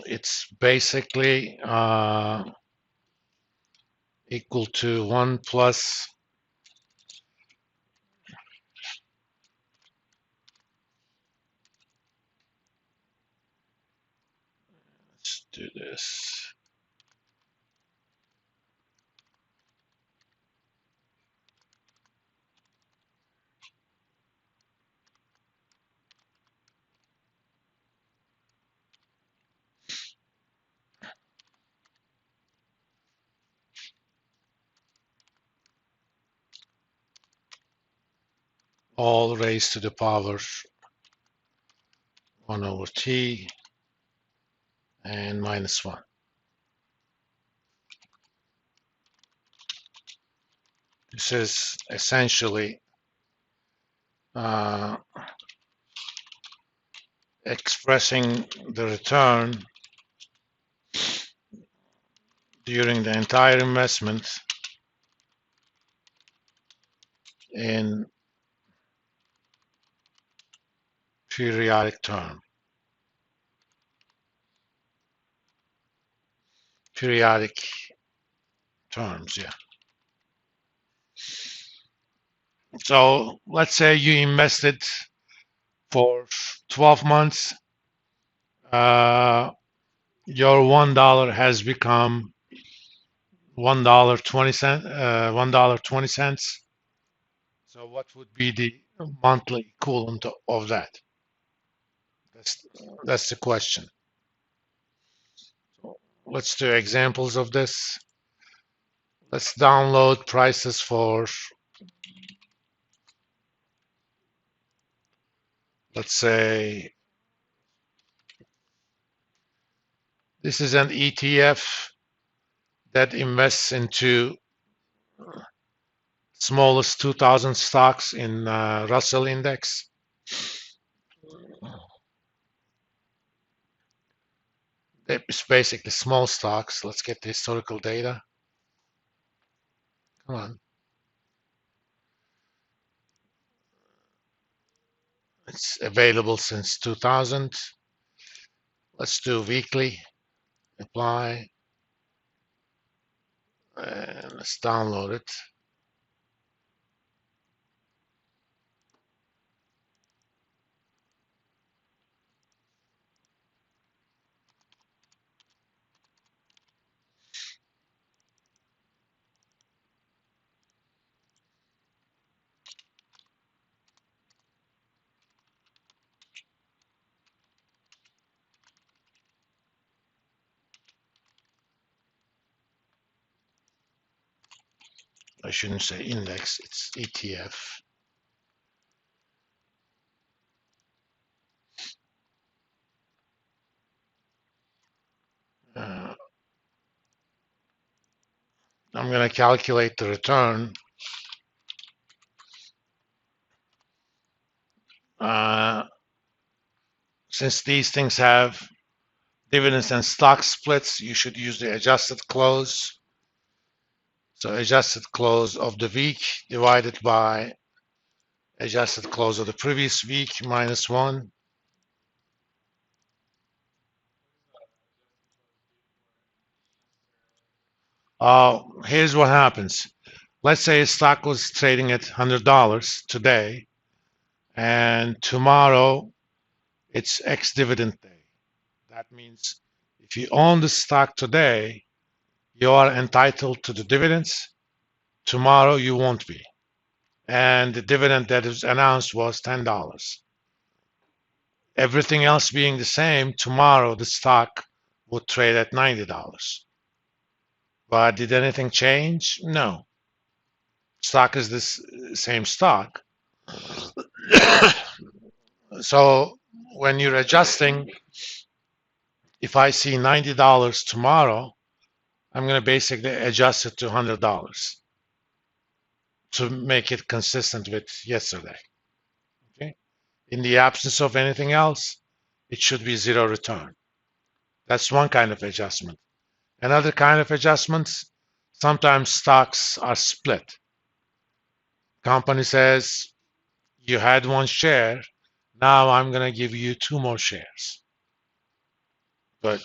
it's basically equal to 1 plus let's do this. All raised to the power 1 over t and minus 1. This is essentially expressing the return during the entire investment in periodic terms, yeah. So let's say you invested for 12 months. Your $1 has become $1.20. So what would be the monthly equivalent of that? That's the question. So let's do examples of this. Let's download prices for, let's say, this is an ETF that invests into smallest 2,000 stocks in Russell Index. It's basically small stocks. Let's get the historical data. Come on. It's available since 2000. Let's do weekly. Apply. And let's download it. I shouldn't say index, it's ETF. I'm going to calculate the return. Since these things have dividends and stock splits, you should use the adjusted close. So adjusted close of the week divided by adjusted close of the previous week minus 1. Here's what happens. Let's say a stock was trading at $100 today, and tomorrow it's ex-dividend day. That means if you own the stock today, you are entitled to the dividends. Tomorrow you won't be. And the dividend that is announced was $10. Everything else being the same, tomorrow the stock would trade at $90. But did anything change? No. Stock is the same stock. So when you're adjusting, if I see $90 tomorrow, I'm going to basically adjust it to $100 to make it consistent with yesterday. Okay. In the absence of anything else, it should be zero return. That's one kind of adjustment. Another kind of adjustments, sometimes stocks are split. Company says, you had 1 share, now I'm going to give you 2 more shares. But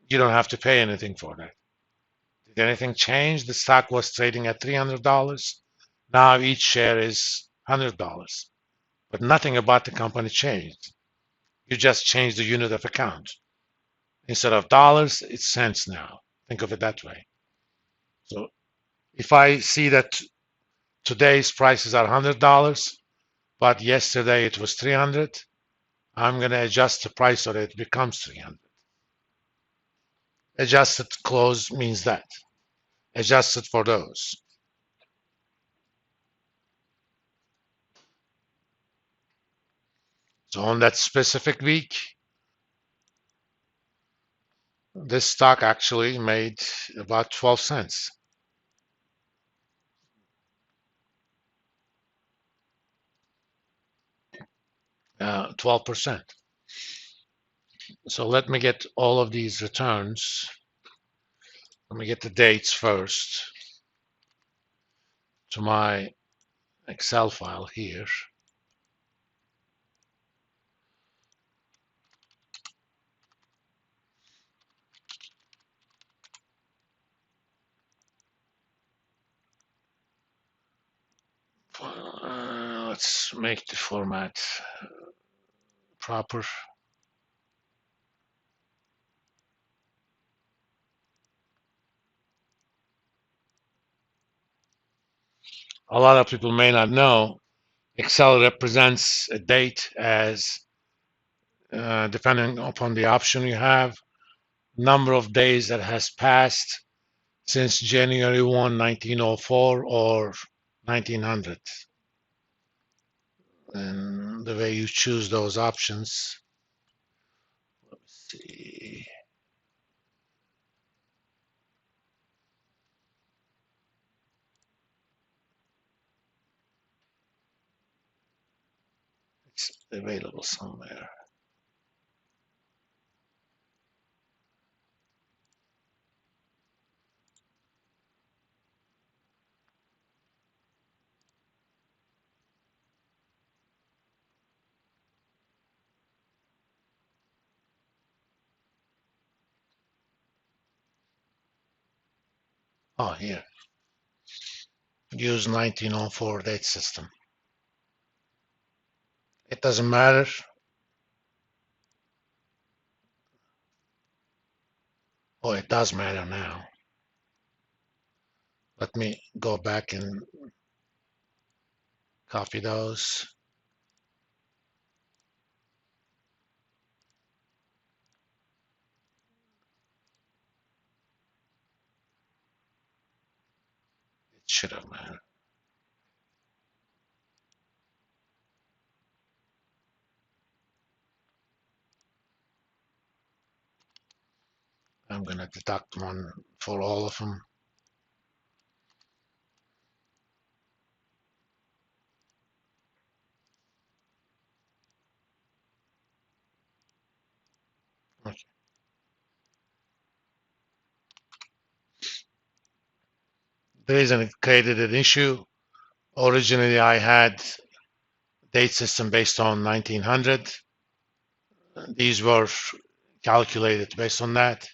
You don't have to pay anything for that. Did anything change? The stock was trading at $300. Now each share is $100. But nothing about the company changed. You just changed the unit of account. Instead of dollars, it's cents now. Think of it that way. So if I see that today's prices are $100, but yesterday it was 300, I'm going to adjust the price so that it becomes 300. Adjusted close means that. Adjusted for those. So on that specific week, this stock actually made about 12 cents. 12%. So let me get all of these returns. Let me get the dates first to my Excel file here. Let's make the format proper. A lot of people may not know, Excel represents a date as, depending upon the option you have, number of days that has passed since January 1, 1904 or 1900. And the way you choose those options, let's see. It's available somewhere. Oh, here. Use 1904 date system. It doesn't matter. Oh, it does matter now. Let me go back and copy those. It should have mattered. I'm going to deduct one for all of them. Okay. The reason it created an issue, originally I had date system based on 1900. These were calculated based on that.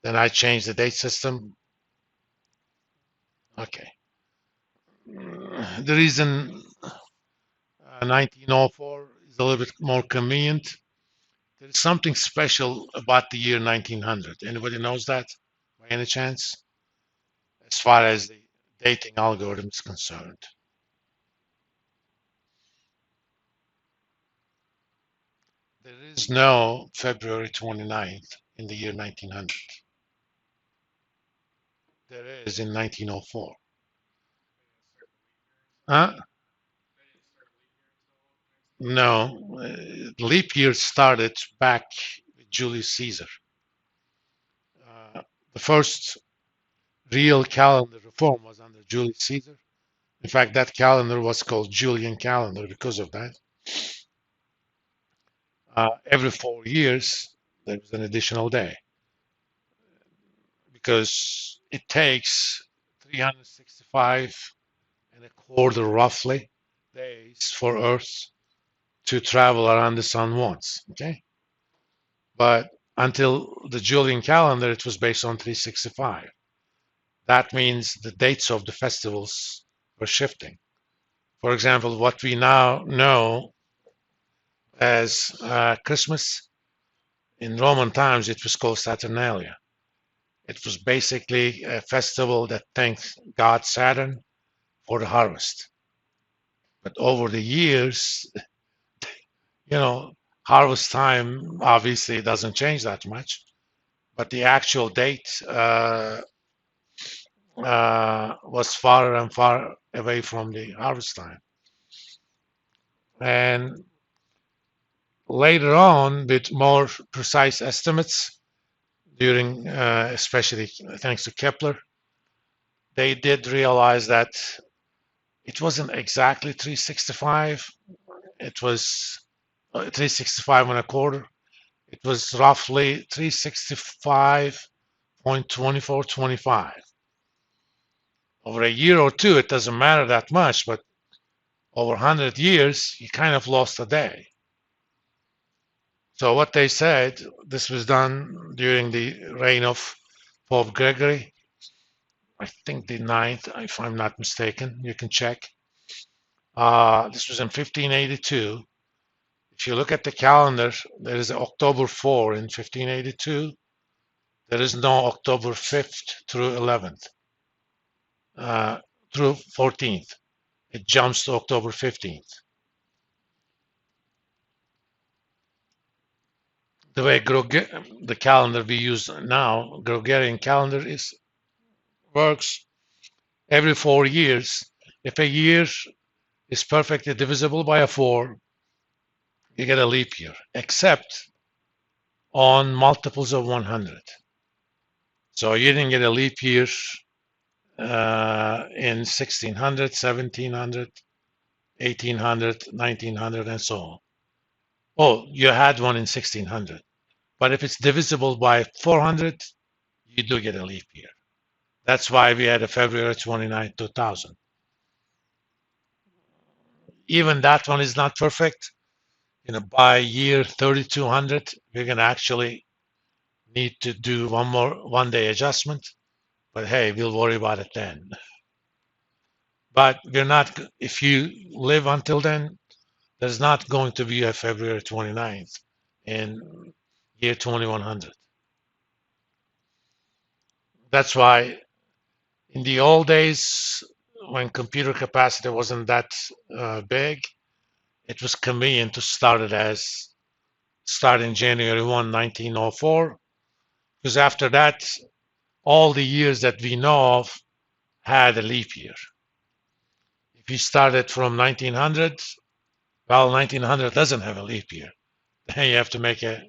Then I changed the date system. Okay. The reason 1904 is a little bit more convenient. There's something special about the year 1900. Anybody knows that by any chance? As far as the dating algorithm is concerned. There is no February 29th in the year 1900. There is in 1904. Huh? No, leap year started back with Julius Caesar. The first real calendar reform was under Julius Caesar. In fact, that calendar was called Julian calendar because of that. Every 4 years, there was an additional day because it takes 365 and a quarter roughly days for Earth to travel around the sun once. Okay, but until the Julian calendar, it was based on 365. That means the dates of the festivals were shifting. For example, what we now know as Christmas, in Roman times, it was called Saturnalia. It was basically a festival that thanked God Saturn for the harvest. But over the years, you know, harvest time obviously doesn't change that much, but the actual date was far and far away from the harvest time. And later on, with more precise estimates, during especially thanks to Kepler, they did realize that it wasn't exactly 365. It was 365 and a quarter. It was roughly 365.2425. Over a year or two, it doesn't matter that much, but over 100 years, you kind of lost a day. So what they said, this was done during the reign of Pope Gregory, I think the ninth, if I'm not mistaken. You can check. This was in 1582. If you look at the calendar, there is October 4 in 1582. There is no October 5th through 11th, through 14th. It jumps to October 15th. The way the calendar we use now, Gregorian calendar, is works every 4 years. If a year is perfectly divisible by a 4, you get a leap year, except on multiples of 100. So you didn't get a leap year in 1600, 1700, 1800, 1900, and so on. Oh, you had one in 1600. But if it's divisible by 400, you do get a leap year. That's why we had a February 29, 2000. Even that one is not perfect. By year 3200, we're going to actually need to do one day adjustment. But hey, we'll worry about it then. But we're not, if you live until then, there's not going to be a February 29th in year 2100. That's why in the old days, when computer capacity wasn't that big, it was convenient to start in January 1, 1904, because after that, all the years that we know of had a leap year. If you started from 1900, well, 1900 doesn't have a leap year. Then you have to make a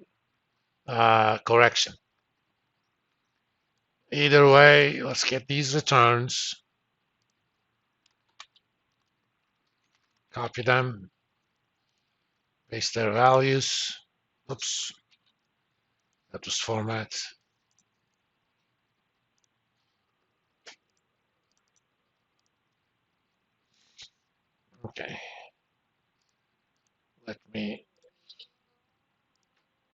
correction. Either way, let's get these returns, copy them, paste their values. Oops, that was format. Okay, let me